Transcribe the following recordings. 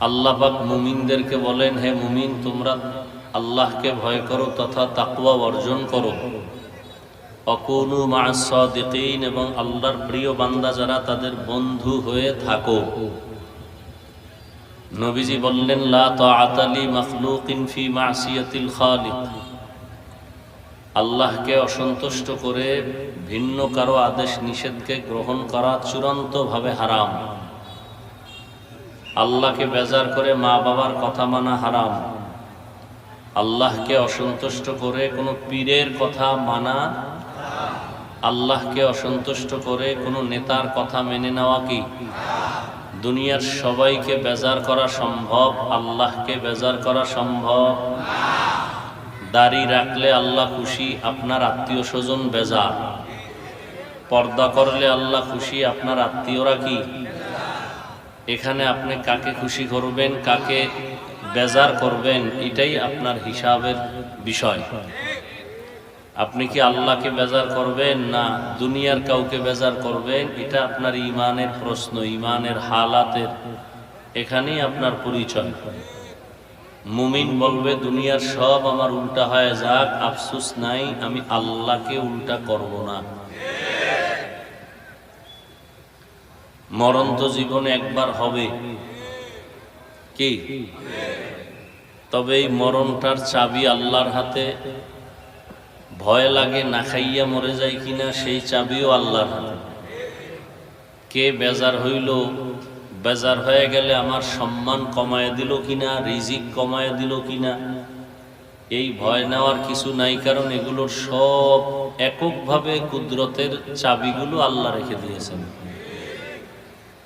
আল্লাহ পাক মুমিনদেরকে বলেন, হে মুমিন, তোমরা আল্লাহকে ভয় করো তথা তাকওয়া অর্জন করো। অকুনু মা'আস সাদিকিন, এবং আল্লাহর প্রিয় বান্দা যারা তাদের বন্ধু হয়ে থাকো। নবীজি বললেন, লা তাআতা লি মাখলুকিন ফি মা'সিয়াতিল খালিক। আল্লাহকে অসন্তুষ্ট করে ভিন্ন কারো আদেশ নিষেধকে গ্রহণ করা চূড়ান্তভাবে হারাম। আল্লাহকে বেজার করে মা বাবার কথা মানা হারাম। আল্লাহকে অসন্তুষ্ট করে কোনো পীরের কথা মানা, আল্লাহকে অসন্তুষ্ট করে কোনো নেতার কথা মেনে নেওয়া কি? দুনিয়ার সবাইকে বেজার করা সম্ভব, আল্লাহকে বেজার করা সম্ভব? দাড়ি রাখলে আল্লাহ খুশি, আপনার আত্মীয় স্বজন বেজার। পর্দা করলে আল্লাহ খুশি, আপনার আত্মীয়রা কি? এখানে আপনি কাকে খুশি করবেন, কাকে বেজার করবেন, এটাই আপনার হিসাবের বিষয়। আপনি কি আল্লাহকে বেজার করবেন না দুনিয়ার কাউকে বেজার করবেন, এটা আপনার ঈমানের প্রশ্ন, ঈমানের হালাতের এখানেই আপনার পরিচয়। মুমিন বলবে, দুনিয়ার সব আমার উল্টা হয়ে যাক, আফসোস নাই, আমি আল্লাহকে উল্টা করব না। মরণ তো জীবনে একবার হবে, কি? তবে এই মরণটার চাবি আল্লাহর হাতে। ভয় লাগে না খাইয়া মরে যায় কিনা, সেই চাবিও আল্লাহর হাতে। কে বেজার হইল, বেজার হয়ে গেলে আমার সম্মান কমায় দিল কিনা, রিজিক কমায় দিল কিনা, এই ভয় নেওয়ার কিছু নাই। কারণ এগুলোর সব এককভাবে কুদরতের চাবিগুলো আল্লাহ রেখে দিয়েছেন।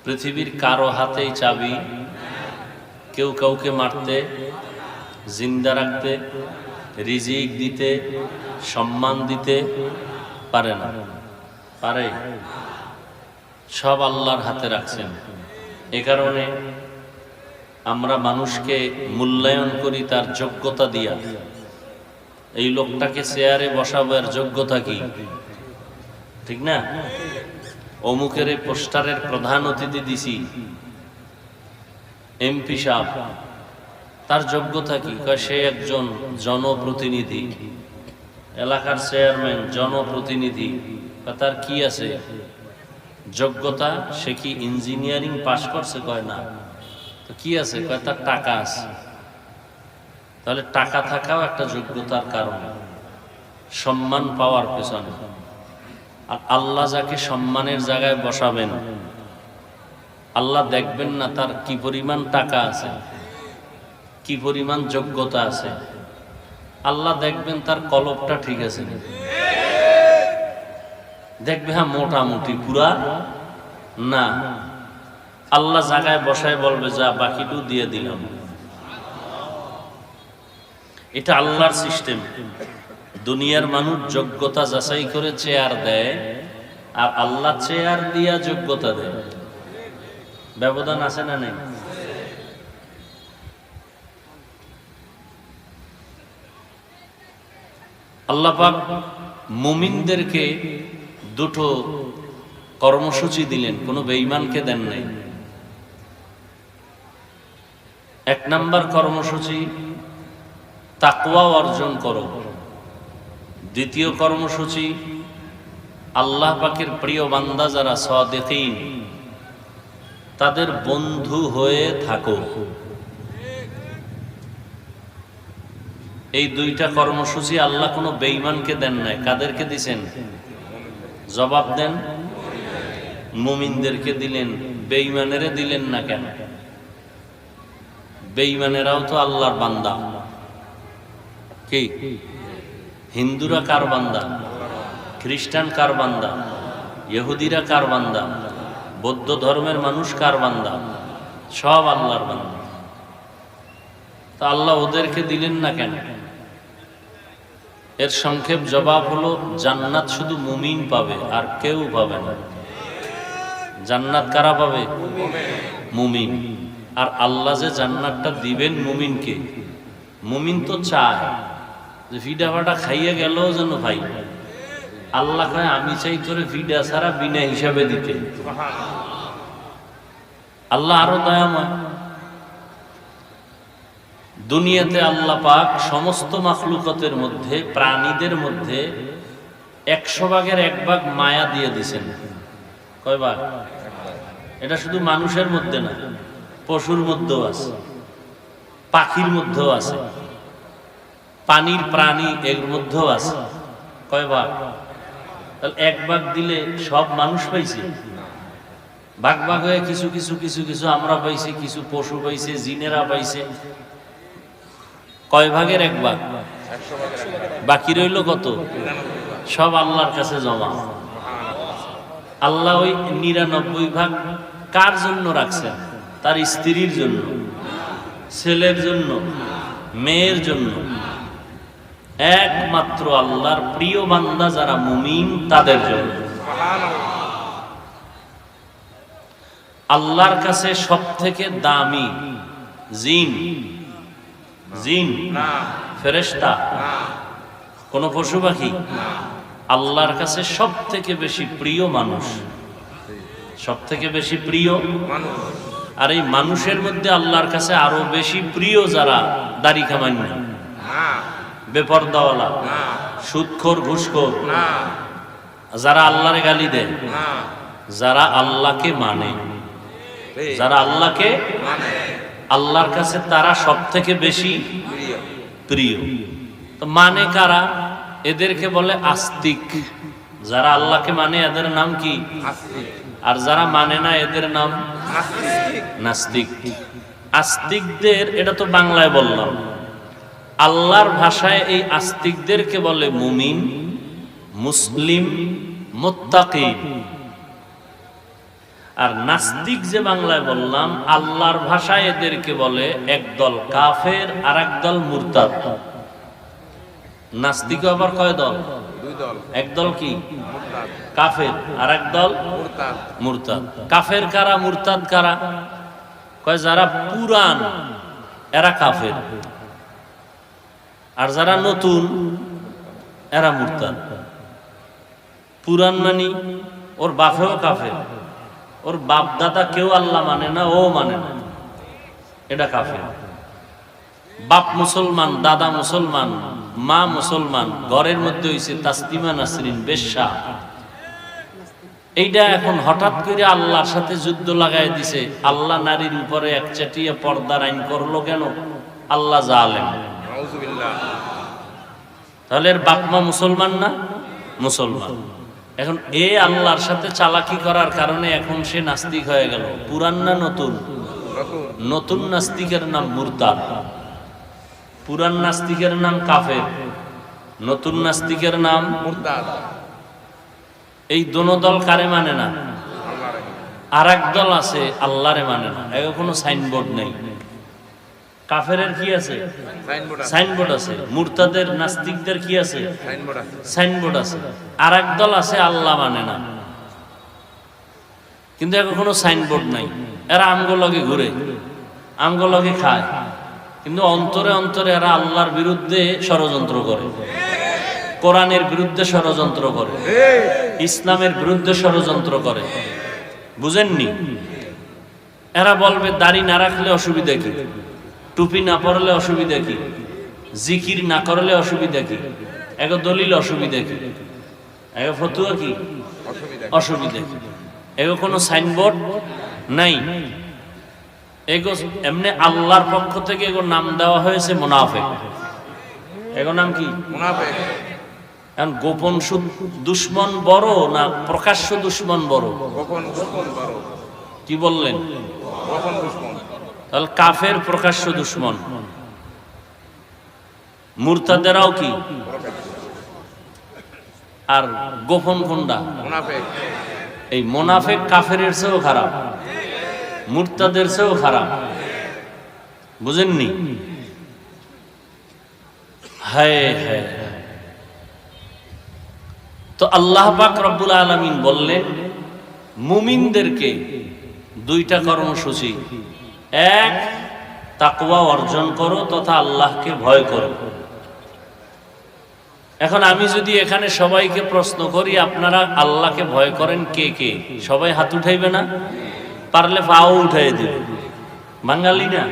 পৃথিবীর কারো হাতেই চাবি কেউ কাউকে মারতে, জিন্দা রাখতে, রিজিক দিতে, সম্মান দিতে পারে না। পারে? সব আল্লাহর হাতে রাখছেন। এ কারণে আমরা মানুষকে মূল্যায়ন করি তার যোগ্যতা দিয়া। এই লোকটাকে চেয়ারে বসাবার যোগ্যতা কি? ঠিক না? অমুকের এই পোস্টারের প্রধান অতিথি দিছি, এমপি সাহেব, তার যোগ্যতা কি? সে একজন জনপ্রতিনিধি, এলাকার চেয়ারম্যান, জনপ্রতিনিধি। তার কি আছে যোগ্যতা? সে কি ইঞ্জিনিয়ারিং পাশ করছে? কয় না। তো কি আছে? কয় তার টাকা আছে। তাহলে টাকা থাকাও একটা যোগ্যতার কারণ, সম্মান পাওয়ার পেছনে। আর আল্লাহ যাকে সম্মানের জায়গায় বসাবেন, আল্লাহ দেখবেন না তার কি পরিমাণ টাকা আছে, কি পরিমাণ যোগ্যতা আছে। আল্লাহ দেখবেন তার কলবটা ঠিক আছে, দেখবে হ্যাঁ মোটামুটি, পুরা না। আল্লাহ জায়গায় বসায় বলবে, যা বাকিটু দিয়ে দিলাম। এটা আল্লাহর সিস্টেম। দুনিয়ার মানুষ যোগ্যতা যাচাই করে চেয়ার দেয়, আর আল্লাহ চেয়ার দিয়া যোগ্যতা দেয়। ব্যবধান আছে না নেই? আল্লাহ পাক মুমিনদেরকে দুটো কর্মসূচি দিলেন, কোনো বেঈমানকে দেন নাই। এক নাম্বার কর্মসূচি, তাকওয়া অর্জন করো। দ্বিতীয় কর্মসূচি, আল্লাহ পাকের প্রিয় বান্দা যারা সাদিকিন, তাদের বন্ধু হয়ে থাকো। এই দুইটা কর্মসূচি আল্লাহ কোনো বেঈমানকে দেন নাই। কাদেরকে দিছেন? জবাব দেন। মুমিনদেরকে দিলেন। বেঈমানেরে দিলেন না কেন? বেঈমানেরাও তো আল্লাহর বান্দা। কি? হিন্দুরা কার বান্দা? খ্রিস্টান কার বান্দা? ইহুদিরা কার বান্দা? বৌদ্ধ ধর্মের মানুষ কার বান্দা? সব আল্লাহর বান্দা। তা আল্লাহ ওদেরকে দিলেন না কেন? এর সংক্ষেপ জবাব হলো, জান্নাত শুধু মুমিন পাবে, আর কেউ পাবে না। জান্নাত কারা পাবে? মুমিন। আর আল্লাহ যে জান্নাতটা দিবেন মুমিনকে, মুমিন তো চায় যে ফিডা ফাটা খাইয়ে গেল যেন ভাই। আল্লাহ কয়, আমি চাই তোরে ফিডা ছাড়া বিনা হিসাবে দিতে। আল্লাহ আরো দয়াময়। দুনিয়াতে আল্লাহ পাক সমস্ত মাখলুকাতের মধ্যে, প্রাণীদের মধ্যে 100 ভাগের 1 ভাগ মায়া দিয়ে দিছেন। কয় ভাগ? এটা শুধু মানুষের মধ্যে না, পশুর মধ্যেও আছে, পাখির মধ্যেও আছে, পানির প্রাণী এর মধ্যেও আছে। কয় ভাগ? তাহলে 1 ভাগ দিলে সব মানুষ পাইছে? ভাগ ভাগ হয়ে কিছু কিছু কিছু কিছু আমরা পাইছি, কিছু পশু পাইছে, জিনেরা পাইছে। কয় ভাগের 1 ভাগ? বাকি রইল কত? সব আল্লাহর কাছে জমা। আল্লাহ ওই 99 ভাগ কার জন্য রাখছেন? তার স্ত্রীর জন্য, ছেলের জন্য, মেয়ের জন্য। একমাত্র আল্লাহর প্রিয় বান্দা যারা মুমিন তাদের জন্য। আল্লাহর কাছে সব থেকে দামি জিন, জিন ফেরেশতা, কোন পশু পাখি? আল্লাহর কাছে সব থেকে বেশি প্রিয় মানুষ, সব থেকে বেশি প্রিয় মানুষ। আর এই মানুষের মধ্যে আল্লাহর কাছে আরো বেশি প্রিয় যারা দাড়ি কামান্য, বেপরদাওয়ালা, সুদখোর, ঘুষখোর, যারা আল্লাহরে গালি দেয়, যারা আল্লাহকে মানে, যারা আল্লাহকে আল্লাহর কাছে তারা সব থেকে বেশি প্রিয়। তো মানে কারা? এদেরকে বলে আস্তিক। যারা আল্লাহকে মানে এদের নাম কি? আর যারা মানে না এদের নাম নাস্তিক। আস্তিকদের, এটা তো বাংলায় বললাম, আল্লাহর ভাষায় এই আস্তিকদেরকে বলে মুমিন, মুসলিম, মুত্তাকি। আর নাস্তিক যে বাংলায় বললাম, আল্লাহর ভাষায় এদেরকে বলে একদল কাফের আর একদল মুরতাদ। নাস্তিক আবার কয় দল? 2 দল। একদল কি? কাফের, আর একদল মুরতাদ। কাফের কারা, মুরতাদ কারা? কয় যারা পুরান এরা কাফের, আর যারা নতুন এরা মুরতাদ। পুরান মানি ওর বাপেও কাফের, ওর বাপ দাদা কেউ আল্লাহ মানে না, ও মানে না, এটা কাফের। বাপ মুসলমান, দাদা মুসলমান, মা মুসলমান, ঘরের মধ্যে হইছে তাসলিমা নাসরিন বেশ্যা। এইটা এখন হঠাৎ করে আল্লাহর সাথে যুদ্ধ লাগাই দিছে। আল্লাহ নারীর উপরে একচাটিয়া পর্দার আইন করলো কেন? আল্লাহ জালেম। তাহলে এর বাপ মা মুসলমান না? মুসলমান। এখন এ আল্লাহর সাথে চালাকি করার কারণে এখন সে নাস্তিক হয়ে গেল। পুরান না নতুন? নতুন নাস্তিকের নাম মুরতাদ, পুরান নাস্তিকের নাম কাফের, নতুন নাস্তিকের নাম মুরতাদ। এই দোনো দল কারে মানে না? আর এক দল আছে আল্লাহরে মানে না। এর কোনো সাইনবোর্ড নেই। কাফেরের কি আছে? সাইনবোর্ড আছে। মুরতাদের, নাস্তিকদের কি আছে? সাইনবোর্ড আছে। আর এক দল আছে আল্লাহ মানে না, কিন্তু এখন কোনো সাইনবোর্ড নাই। এরা আমগো লগে ঘুরে, আমগো লগে খায়, কিন্তু অন্তরে অন্তরে এরা আল্লাহর বিরুদ্ধে ষড়যন্ত্র করে, কোরআনের বিরুদ্ধে ষড়যন্ত্র করে, ইসলামের বিরুদ্ধে ষড়যন্ত্র করে। বুঝেননি? এরা বলবে দাড়ি না রাখলে অসুবিধা কি, টুপি না পরলে অসুবিধা কি, জিকির না করলে অসুবিধা কি, এক দলিল অসুবিধা কি, এক ফতুয়া কি অসুবিধা কি। এগো কোনো সাইনবোর্ড নাই। এগো এমনি আল্লাহর পক্ষ থেকে এগো নাম দেওয়া হয়েছে মুনাফিক। এগো নাম কি? মুনাফিক। এখন গোপন দুশ্মন বড় না প্রকাশ্য দুশ্মন বড়? গোপন দুশ্মন বড়। কি বললেন? গোপন দুশ্মন। তাহলে কাফের প্রকাশ্য দুশ্মন, মুরতাদেরাও কি? আর গোপন কোনটা? মুনাফিক। এই মুনাফিক কাফের চেয়েও খারাপ, মুরতাদের চেয়েও খারাপ। বুঝেননি? হায় হায়। তো আল্লাহ পাক রব্বুল আলামিন বললেন মুমিনদেরকে 2টা কর্মসূচি। এক, তাকওয়া অর্জন করো তথা আল্লাহকে ভয় করো। এখন আমি যদি এখানে সবাইকে প্রশ্ন করি আপনারা আল্লাহকে ভয় করেন কে কে, সবাই হাত উঠাইবে না? পারলে পাও উঠাই দিবে। বাঙালি না,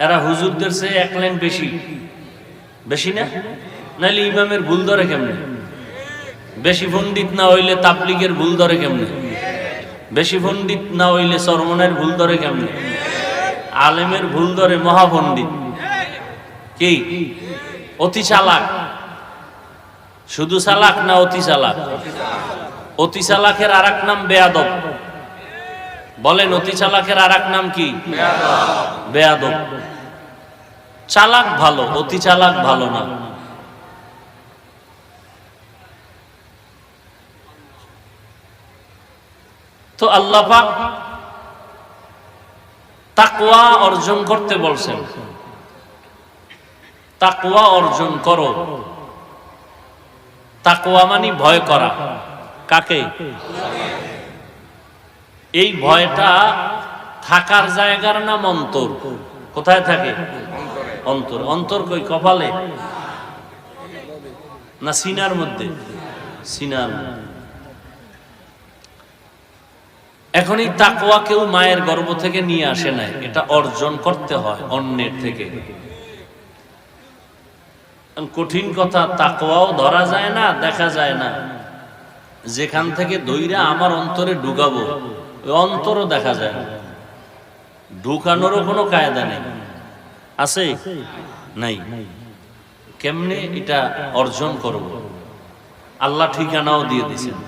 এরা হুজুরদের চেয়ে এক লাইন বেশি, বেশি না? নাইলে ইমামের ভুল ধরে কেমনে? বেশি পণ্ডিত না হইলে তাবলীগের ভুল ধরে কেমনে? বেশি পণ্ডিত না হইলে চরমনের ভুল ধরে কেমনে? আলেমের ভুল ধরে মহাপণ্ডিত। কি অতি চালাক? শুধু চালাক না অতি চালাক? অতি চালাকের আরেক নাম বেয়াদব। বলেন, অতি চালাকের আরেক নাম কি? বেয়াদব। চালাক ভালো, অতি চালাক ভালো না। তো আল্লাহ পাক তাকওয়া অর্জন করতে বলছেন। তাকওয়া অর্জন করো। তাকওয়া মানে ভয় করা। কাকে? এই ভয়টা থাকার জায়গার নাম অন্তর। কোথায় থাকে? অন্তর। অন্তর কই? কপালে না সিনার মধ্যে? সিনার। এখন এই তাকওয়া কেউ মায়ের গর্ভ থেকে নিয়ে আসে নাই, এটা অর্জন করতে হয় অন্যের থেকে। কঠিন কথা, তাকওয়াও ধরা যায় না, দেখা যায় না। যেখান থেকে দইরা আমার অন্তরে ঢুকাবো ওই অন্তরও দেখা যায় না, ঢুকানোরও কোনো কায়দা নেই। আছে? নাই। কেমনে এটা অর্জন করব? আল্লাহ ঠিকানাও দিয়ে দিয়েছেন।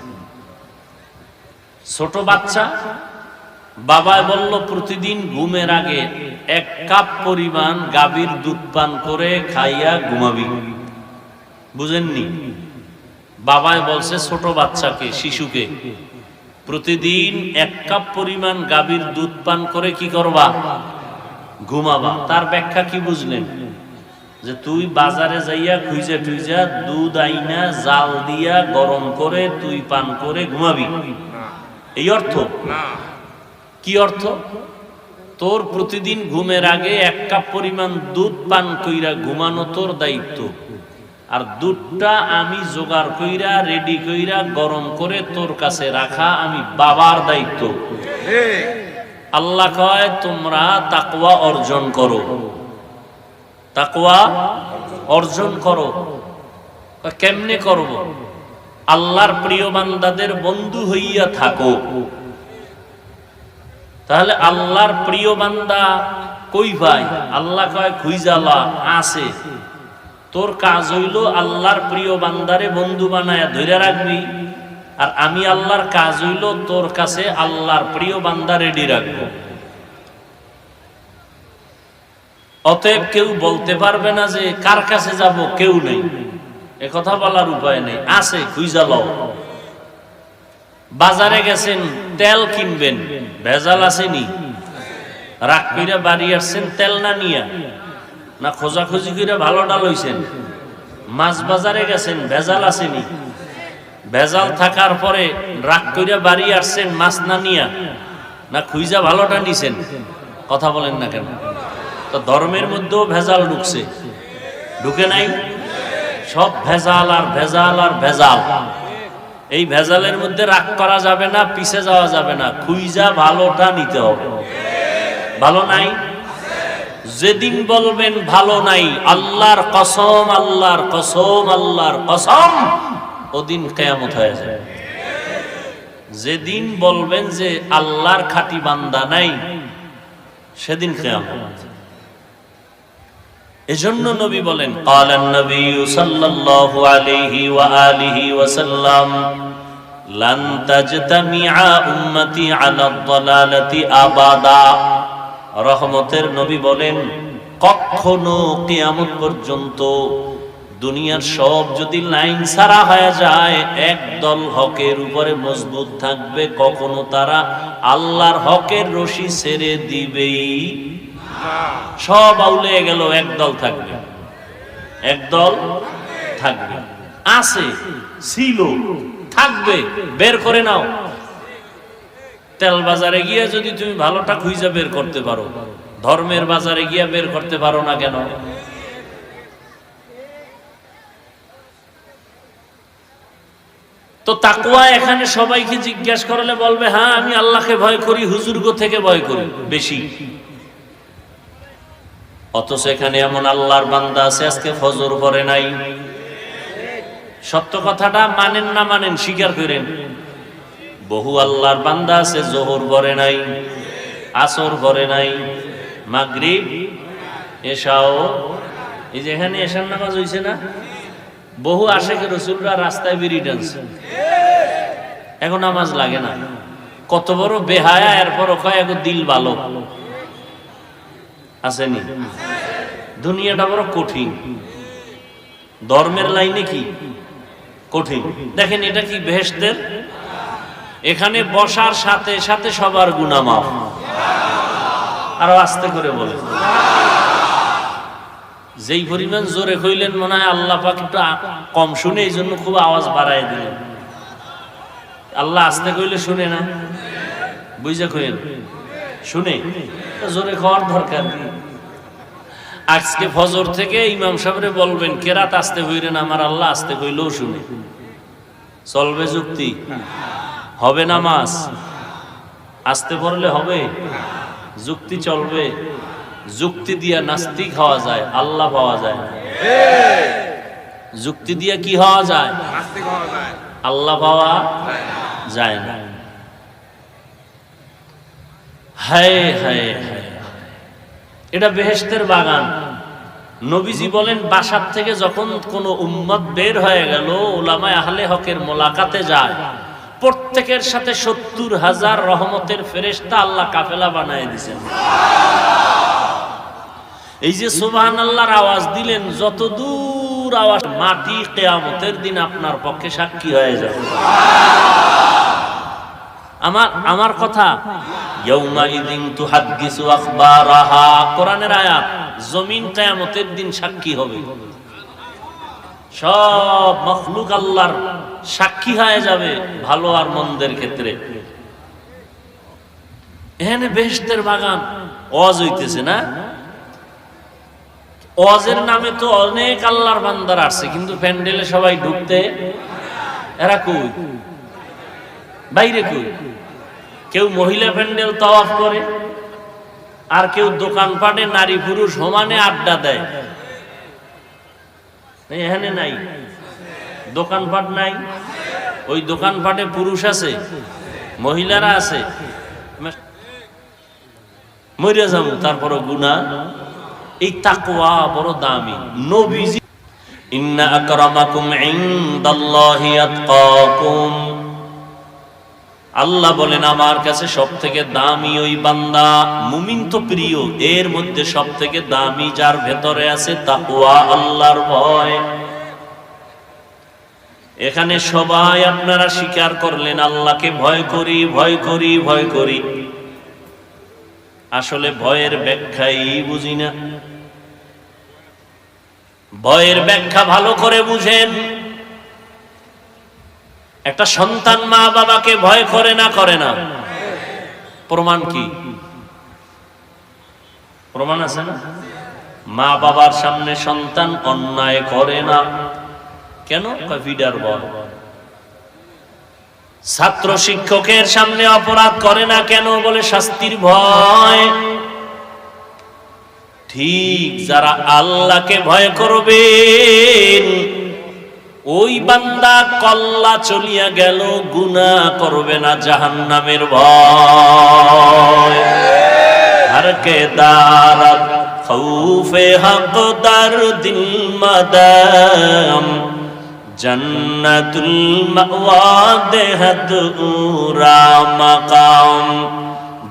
ছোট বাচ্চা, বাবায় বলল প্রতিদিন ঘুমের আগে 1 কাপ পরিমাণ গাভীর দুধ পান করে খাইয়া ঘুমাবি। বুঝেননি? বাবায় বলছে ছোট বাচ্চাকে, শিশুকে প্রতিদিন 1 কাপ পরিমাণ গাভীর দুধ পান করে কি করবা? ঘুমাবা। তার ব্যাখ্যা কি বুঝলেন? যে তুই বাজারে যাইয়া খুঁজে টুইজা দুধ আইনা জাল দিয়া গরম করে তুই পান করে ঘুমাবি, এই অর্থ? কি অর্থ? তোর প্রতিদিন ঘুমের আগে 1 কাপ পরিমাণ দুধ পান কইরা ঘুমানো তোর দায়িত্ব, আর দুধটা আমি জোগাড় কইরা রেডি কইরা গরম করে তোর কাছে রাখা আমি বাবার দায়িত্ব। আল্লাহ কয় তোমরা তাকওয়া অর্জন করো। তাকওয়া অর্জন করো। কেমনে করব? আল্লাহর প্রিয় বান্দাদের বন্ধু হইয়া থাকো। তাহলে আল্লাহর প্রিয় বান্দা কই ভাই? আল্লাহ কয় খুইজালা আছে। তোর কাজ হইল আল্লাহর প্রিয় বান্দারে বন্ধু বানায়া ধরে রাখবি, আর আমি আল্লাহর কাজ হইল তোর কাছে আল্লাহর প্রিয় বান্দা রেডি রাখবো। অতএব কেউ বলতে পারবে না যে কার কাছে যাব, কেউ নেই, এ কথা বলার উপায় নেই। আছে, খুঁজা লও। বাজারে গেছেন তেল কিনবেন, ভেজাল আসেনি? রাগ কইরা বাড়ি আসছেন তেল না নিয়া, না খোঁজাখুঁজি করে ভালোটা লইছেন? মাছ বাজারে গেছেন, ভেজাল আসেনি? ভেজাল থাকার পরে রাগ কইরা বাড়ি আসছেন মাছ না নিয়া, না খুঁজা ভালোটা নিছেন? কথা বলেন না কেন? তো ধর্মের মধ্যেও ভেজাল ঢুকছে, ঢুকে নাই? সব ভেজাল আর ভেজাল আর ভেজাল। এই ভেজালের মধ্যে রাগ করা যাবে না, পিছে যাওয়া যাবে না, খুঁজা ভালোটা নিতে হবে। ভালো নাই? যেদিন বলবেন ভালো নাই, আল্লাহর কসম, আল্লাহর কসম, আল্লাহর কসম, ওদিন কিয়ামত হয়ে যাবে। যেদিন বলবেন যে আল্লাহর খাঁটি বান্দা নাই, সেদিন কিয়ামত। এজন্য নবী বলেন, ক্বালান নবী সাল্লাল্লাহু আলাইহি ওয়া আলিহি ওয়াসাল্লাম, লান তাজতামিআ উম্মতি আলা দালালাতি আবাদা। রহমতের নবী বলেন, কখনো কিয়ামত পর্যন্ত দুনিয়ার সব যদি লাইন ছাড়া হয়ে যায়, একদল হকের উপরে মজবুত থাকবে, কখনো তারা আল্লাহর হকের রশি ছেড়ে দিবেই। সব আউলে গেল, একদল থাকবে, একদল থাকবে। আছে, ছিল, থাকবে, বের করে নাও। তেল বাজারে গিয়ে যদি তুমি ভালোটা খুঁজে বের করতে পারো, ধর্মের বাজারে গিয়ে বের করতে পারো না কেন? তো তাকওয়া এখানে সবাইকে জিজ্ঞাসা করলে বলবে হ্যাঁ আমি আল্লাহকে ভয় করি, হুজুরগো থেকে ভয় করি বেশি। অথচ এখানে এমন আল্লাহর বান্দা আছে আজকে ফজর পড়ে নাই। সত্য কথাটা মানেন না মানেন স্বীকার করেন। বহু আল্লাহর বান্দা আছে জোহর পড়ে নাই, আসর পড়ে নাই, মাগরিব এশাও, এই যে এখানে এশার নামাজ হইছে না, বহু আশেকে রাসূলরা রাস্তায় বিড়ি টানছে, এখন নামাজ লাগে না। কত বড় বেহায়া, এরপর কয় এখন দিল ভালো আসেনি। দুনিয়াটা বড় কঠিন, ধর্মের লাইনে কি কঠিন। দেখেন এটা কি বেহেশতের, এখানে বসার সাথে সাথে সবার গুনাহ মাফ। আরো আস্তে করে বলে, যেই পরিমাণ জোরে কইলেন মনে হয় আল্লাহ পাক একটু কম শুনে, এই জন্য খুব আওয়াজ বাড়ায় দিলেন। আল্লাহ আস্তে কইলে শুনে না, বুঝা কইলেন শুনে, জোরে খাওয়ার দরকার নেই। আজকে ফজর থেকে ইমাম সাহেবরে বলবেন কেরাত আস্তে কইরেন, আমার আল্লাহ আস্তে কইলেও শুনে। চলবে যুক্তি? হবে নামাজ আস্তে পড়লে হবে? যুক্তি চলবে? যুক্তি দিয়া নাস্তিক হওয়া যায়, আল্লাহ পাওয়া যায় না। যুক্তি দিয়া কি হওয়া যায়? আল্লাহ পাওয়া যায় না। হায় হায় হায়, এটা বেহেশতের বাগান। নবীজি বলেন বাসার থেকে যখন কোন উম্মত বের হয়ে গেল, উলামায়ে আহলে হকের মোলাকাতে যায়, প্রত্যেকের সাথে ৭০,০০০ রহমতের ফেরেশতা আল্লাহ কাফেলা বানায় দিয়েছেন। এই যে সুবহানাল্লাহর আওয়াজ দিলেন, যত দূর আওয়াজ, মাটি কিয়ামতের দিন আপনার পক্ষে সাক্ষী হয়ে যাবে। আমার কথা, ইয়াউমা ইযিন তুহাদ্দিসু আখবারাহা, কোরআনের আয়াত। জমিন কিয়ামতের দিন সাক্ষী হবে, সব মাখলুক আল্লাহর সাক্ষী হয়ে যাবে ভালো আর মন্দের ক্ষেত্রে। এখানে বেহেশতের বাগান, ওয়াজ হইতেছে না? ওয়াজের নামে তো অনেক আল্লাহর বান্দার আসছে, কিন্তু প্যান্ডেলে সবাই ঢুকতে, এরা কই? বাইরে কই? কেউ মহিলা প্যান্ডেল তাওয়াফ করে, আর কেউ দোকানপাটে নারী পুরুষ সমানে আড্ডা দেয়। এখানে নাই, দোকানপাট নাই। ওই দোকানপাটে পুরুষ আছে, মহিলারা আছে, মরিয়া যাবো, তারপরও গুনাহ। এই তাকওয়া বড় দামি। নবীজি ইন্না আকরামাকুম ইনদাল্লাহি আতকাকুম, আল্লাহ বলেন আমার কাছে সব থেকে দামি ওই বান্দা, মুমিন তো প্রিয়, এর মধ্যে সব থেকে দামি যার ভেতরে আছে তাকওয়া, আল্লাহর ভয়। এখানে সবাই আপনারা স্বীকার করলেন আল্লাহকে ভয় করি, ভয় করি, ভয় করি। আসলে ভয়ের ব্যাখ্যাই বুঝি না। ভয়ের ব্যাখ্যা ভালো করে বুঝেন। একটা সন্তান মা বাবাকে ভয় করে না? করে না? প্রমাণ কি? প্রমাণ আছে না? মা বাবার সামনে সন্তান অন্যায় করে না কেন? কফিডার ভয়। ছাত্র শিক্ষকের সামনে অপরাধ করে না কেন? বলে শাস্তির ভয়। ঠিক যারা আল্লাহকে ভয় করবেন, ওই বান্দা কল্লা চলিয়া গেল, গুনাহ করবে না, জাহান্নামের ভয়। হর কে দারাত খৌফে হক দার দিল মাদাম, জন্নতুল মাওয়া দেহদ উরা মাকাম,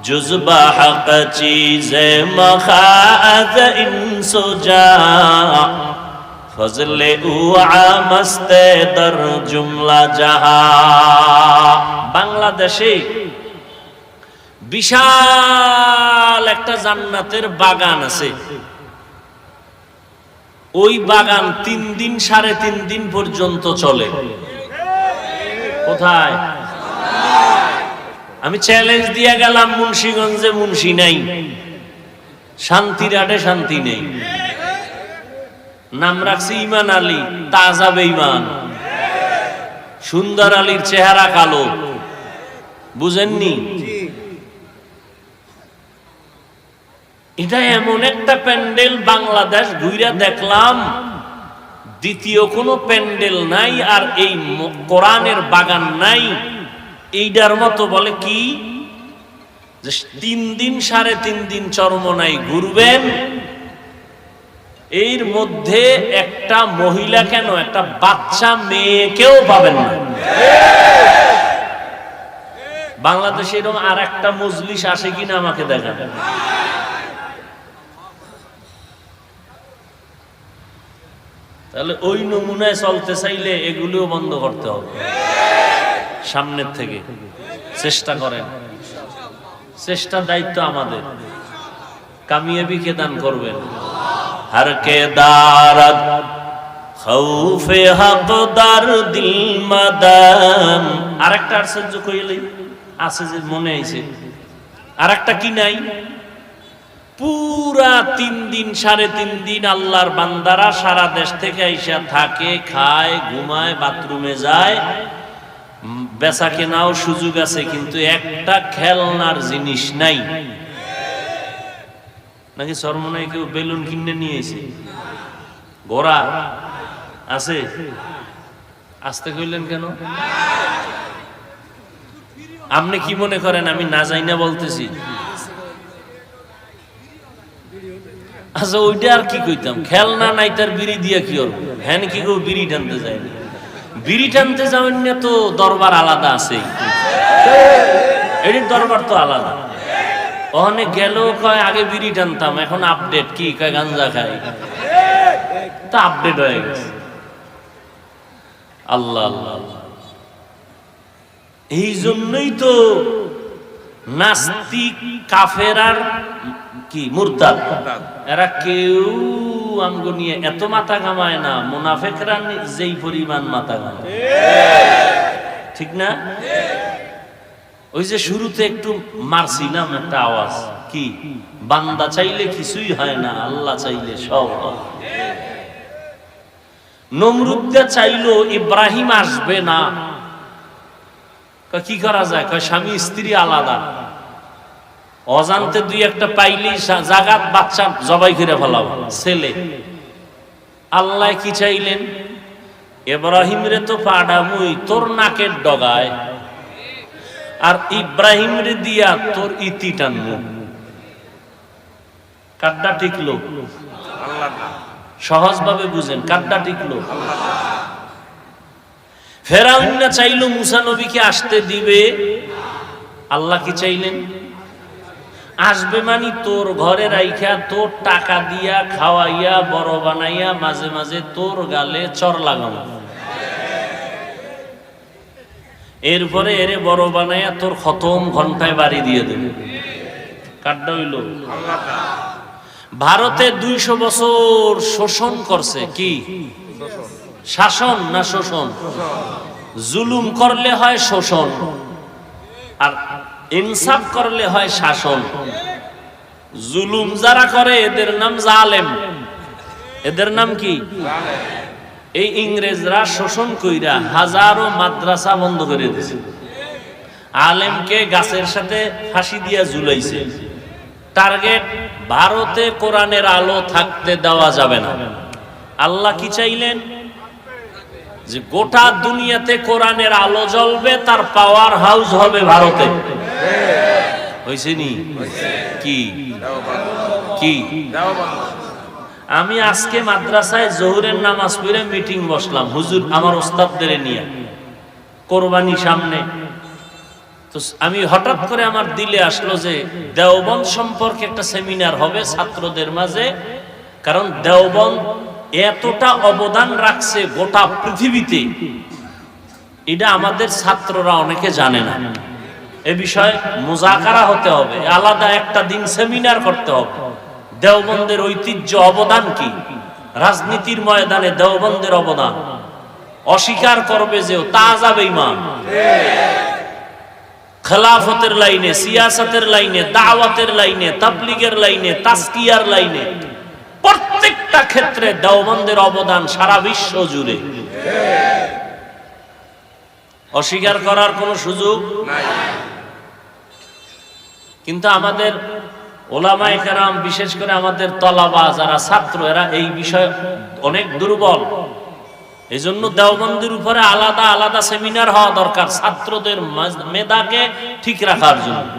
जुज़्बा हक़ चीज़े मखाज़ इंसुजा, फज़ले उआ मस्ते दर जुमला जहा। বাংলাদেশে বিশাল একটা জান্নাতের বাগান আছে। ওই বাগান 3 দিন 3.5 দিন পর্যন্ত চলে। কোথায়? আমি চ্যালেঞ্জ দিয়ে গেলাম, মুন্সিগঞ্জে মুন্সি নাই, শান্তিরাটে শান্তি নেই। নাম রাখছি ইমান আলী, তাজা বেঈমান। সুন্দর আলীর চেহারা কালো, বুঝেননি? এটা এমন একটা প্যান্ডেল, বাংলাদেশ ঘুরে দেখলাম দ্বিতীয় কোনো প্যান্ডেল নাই, আর এই কোরআনের বাগান নাই এইটার মতো। বলে কি যে 3 দিন 3.5 দিন চরমনাই ঘুরবেন, এর মধ্যে একটা মহিলা কেন, একটা বাচ্চা মেয়েকেও পাবেন না। বাংলাদেশে এরকম আর একটা মজলিস আসে কিনা আমাকে দেখান। তাহলে ওই নমুনায় চলতে চাইলে এগুলিও বন্ধ করতে হবে সামনের থেকে। চেষ্টা করেন, চেষ্টা দায়িত্ব আমাদের। কামিয়াবি কে দান করবেন? হর কে দারদ খৌফে হকদার দিল মাদাম। আরেকটা আশ্চর্য কইলে আছে যে মনে আইছে, আরেকটা কি নাই? পুরা 3 দিন 3.5 দিন আল্লাহর বান্দারা সারা দেশ থেকে আইসা থাকে, খায়, ঘুমায়, বাথরুমে যায়, বেচা কেনাও সুযোগ আছে, কিন্তু একটা খেলনার জিনিস নাই। নাকি চরমনায় কেউ বেলুন কিনে নিয়ে এসে? ঘোড়া আছে? আসতে কইলেন কেন? আপনি কি মনে করেন আমি না যাই না বলতেছি? আচ্ছা ওইটা আর কি কইতাম, খেলনা নাই তার বিড়ি দিয়া কি করবো? হ্যাঁ কি কেউ বিড়ি টানতে যায়নি? বিড়ি টানতে যাবেন না তো দরবার আলাদা আছে, এটির দরবার তো আলাদা। ওখানে গেলেও কয় আগে বিড়ি টানতাম, এখন আপডেট কি কয় গাঞ্জা খাই, তা আপডেট হয়ে গেছে। আল্লাহ আল্লাহ, এই জন্যই তো নাস্তিক কাফের আর কি মুরতাদ এরা কেউ আমগো নিয়ে এত মাথা ঘামায় না, মুনাফিকরা যেই পরিমাণ মাথা ঘামায়, ঠিক না? ওই যে শুরুতে একটু মারছিলাম একটা আওয়াজ, কি বান্দা চাইলে কিছুই হয় না, আল্লাহ চাইলে সব হয়। নমরুদকে চাইলো ইব্রাহিম আসবে না, কি করা যায়? কয় স্বামী স্ত্রী আলাদা, অজান্তে 2-1টা পাইলেই জাগাত বাচ্চা জবাই করে ফেলাব ছেলে। আল্লাহ কি চাইলেন? ইব্রাহিম রে তো পাড়ামুই তোর নাকের ডগায়, আর ইব্রাহিম রে দিয়া তোর ইতি টানমু। কাড্ডা টিকলো? সহজ ভাবে বুঝেন, কাড্ডা টিকলো? ফেরাউন না চাইলো মুসা নবীকে আসতে দিবে, আল্লাহ কি চাইলেন? আসবে মানে তোর ঘরে রাইখা, তোর টাকা দিয়া খাওয়াইয়া বড় বানাইয়া, মাঝে মাঝে তোর গালে চর লাগানো, এরপরে এরে বড় বানাইয়া তোর খতম ঘন্টায় বাড়ি দিয়ে দেবে। কাড্ডা হইল? ভারতে 200 বছর শোষণ করছে। কি শাসন না শোষণ? জুলুম করলে হয় শোষণ, আর ইনসাফ করলে হয় শাসন। জুলুম যারা করে এদের নাম জালেম, এদের নাম কি? এই ইংরেজরা শোষণ কইরা হাজারো মাদ্রাসা বন্ধ করে দিয়েছে, আলেমকে গাছের সাথে ফাঁসি দিয়া ঝুলাইছে। টার্গেট ভারতে কোরআনের আলো থাকতে দেওয়া যাবে না। আল্লাহ কি চাইলেন? যে গোটা দুনিয়াতে কোরআনের আলো জ্বলবে, তার পাওয়ার হাউস হবে ভারতে। হইছে নি? কি কি আমি আজকে মাদ্রাসায় জোহরের নামাজ পড়ে মিটিং বসলাম, হুজুর আমার ওস্তাদদের নিয়ে, কোরবানি সামনে। তো আমি হঠাৎ করে আমার দিলে আসলো যে দেওবন্দ সম্পর্কে একটা সেমিনার হবে ছাত্রদের মাঝে, কারণ দেওবন্দ এতটা অবদান রাখছে গোটা পৃথিবীতে, এটা আমাদের ছাত্ররা অনেকে জানে না। এ বিষয়ে মুজাকারা হতে হবে, আলাদা একটা দিন সেমিনার করতে হবে। দেওবন্দের ঐতিহ্য, অবদান কি, রাজনীতির ময়দানে দেওবন্দের অবদান অস্বীকার করবে যে তা যাবে ইমান। খেলাফতের লাইনে, সিয়াসতের লাইনে, দাওয়াতের লাইনে, তাবলীগের লাইনে, তাজকিয়ার লাইনে, প্রত্যেকটা ক্ষেত্রে দেওবন্দের অবদান সারা বিশ্ব জুড়ে। অস্বীকার করার কোনো সুযোগ নাই। কিন্তু আমাদের ওলামায়ে কেরাম, বিশেষ করে আমাদের তলাবা যারা ছাত্র, এরা এই বিষয়ে অনেক দুর্বল। এই জন্য দেওবন্দের উপরে আলাদা আলাদা সেমিনার হওয়া দরকার ছাত্রদের মেধাকে ঠিক রাখার জন্য।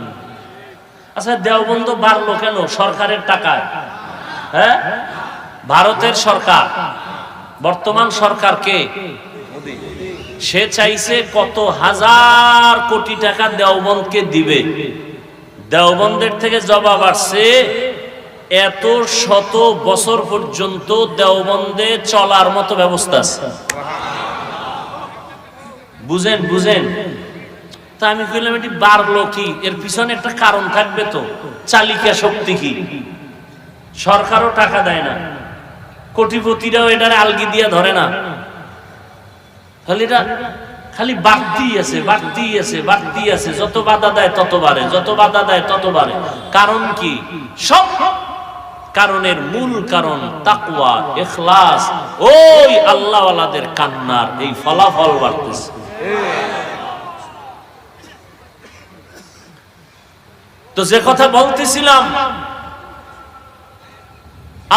আচ্ছা, দেওবন্দ বাড়লো কেন? সরকারের টাকায়। হ্যাঁ, ভারতের সরকার, বর্তমান সরকার কে? সে চাইছে কত হাজার কোটি টাকা দেওবন্দকে দিবে। দেওবন্দের থেকে জবাব আসছে এত শত বছর পর্যন্ত দেওবন্দে চলার মতো ব্যবস্থা আছে। বুঝেন বুঝেন। তা আমি কইলাম এটি বাড়লো কি? এর পিছনে একটা কারণ থাকবে তো। চালিকা শক্তি কি? সরকারও টাকা দেয় না, কোটিপতিরাও এটারে আলগি দিয়া ধরে না। এটা খালি বাড়তি আছে, বাড়তি আছে, বাড়তি আছে। যত বাধা দেয় তত বাড়ে, যত বাধা দেয় তত বাড়ে। কারণ কি? সব কারণের মূল কারণ তাকওয়া, ইখলাস। ওই আল্লাহওয়ালাদের কান্নার এই ফলাফল বাড়তেছে। তো যে কথা বলতেছিলাম,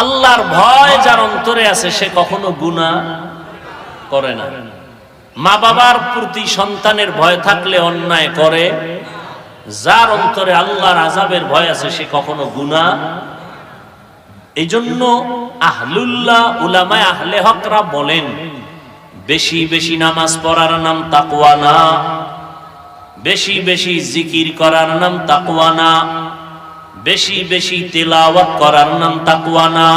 আল্লাহর ভয় যার অন্তরে আছে সে কখনো গুনাহ করে না। মা বাবার প্রতি সন্তানের ভয় থাকলে অন্যায় করে। যার অন্তরে আল্লাহর আযাবের ভয় আছে সে কখনো গুনাহ। এই জন্য আহলুল্লাহ, উলামায়ে আহলে হকরা বলেন, বেশি বেশি নামাজ পড়ার নাম তাকওয়া না, বেশি বেশি জিকির করার নাম তাকওয়া না, বেশি বেশি তিলাওয়াত করার নাম তাকওয়া না,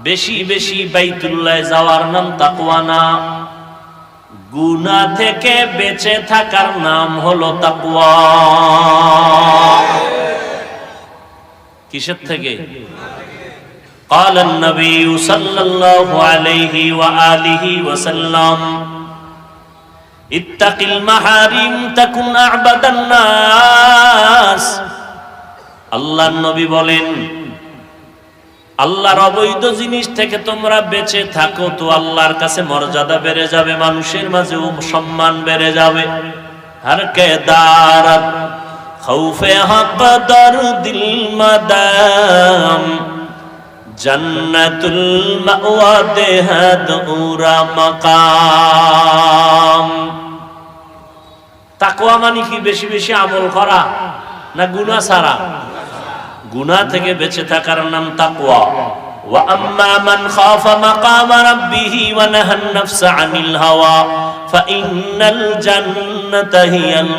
বেশি বেশি বাইতুল্লাহ যাওয়ার নাম তাকওয়া না। গুনাহ থেকে বেঁচে থাকার নাম হলো তাকওয়া। কিসের থেকে? قال النبي صلى الله عليه وآله وسلم اتق المحارم تكن أعبد الناس। আল্লাহর নবী বলেন, আল্লাহর অবৈধ জিনিস থেকে তোমরা বেঁচে থাকো তো আল্লাহর কাছে মর্যাদা বেড়ে যাবে, মানুষের মাঝে সম্মান বেড়ে যাবে। হর কে দারত খৌফে হক দরদিল মাদাম জান্নাতুল মাওয়া দেহাদ উরা মাকাম। তাকওয়া মানে কি? বেশি বেশি আমল করা না গুনাহ ছাড়া? গুনাহ থেকে বেঁচে থাকার নাম তাকওয়া। ওয়া আম্মা মান খাফা মাকাম রাব্বিহি ওয়া নাহান নাফসা আনিল হাওয়া ফা ইন্নাল জান্নাতা হিয়াল